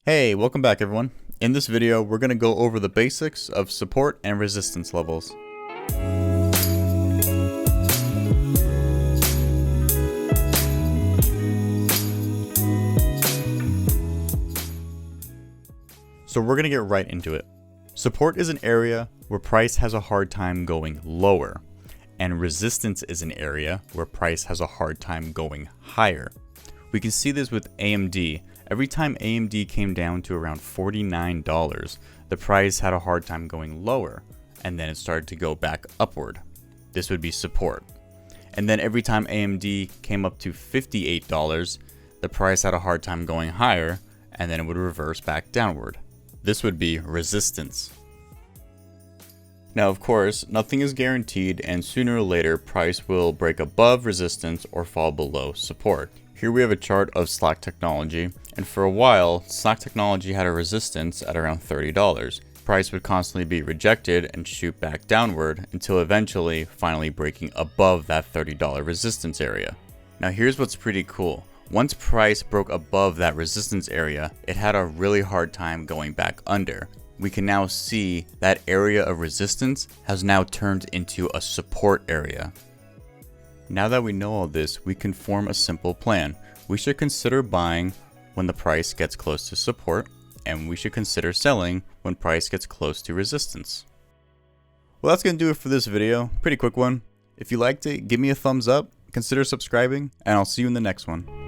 Hey, welcome back everyone. In this video, we're going to go over the basics of support and resistance levels. So we're going to get right into it. Support is an area where price has a hard time going lower, and resistance is an area where price has a hard time going higher. We can see this with AMD. Every time AMD came down to around $49, the price had a hard time going lower, and then it started to go back upward. This would be support. And then every time AMD came up to $58, the price had a hard time going higher, and then it would reverse back downward. This would be resistance. Now, of course, nothing is guaranteed, and sooner or later, price will break above resistance or fall below support. Here we have a chart of Slack Technology, and for a while, Slack Technology had a resistance at around $30. Price would constantly be rejected and shoot back downward until eventually finally breaking above that $30 resistance area. Now here's what's pretty cool. Once price broke above that resistance area, it had a really hard time going back under. We can now see that area of resistance has now turned into a support area. Now that we know all this, we can form a simple plan. We should consider buying when the price gets close to support, and we should consider selling when price gets close to resistance. Well, that's going to do it for this video. Pretty quick one. If you liked it, give me a thumbs up, consider subscribing, and I'll see you in the next one.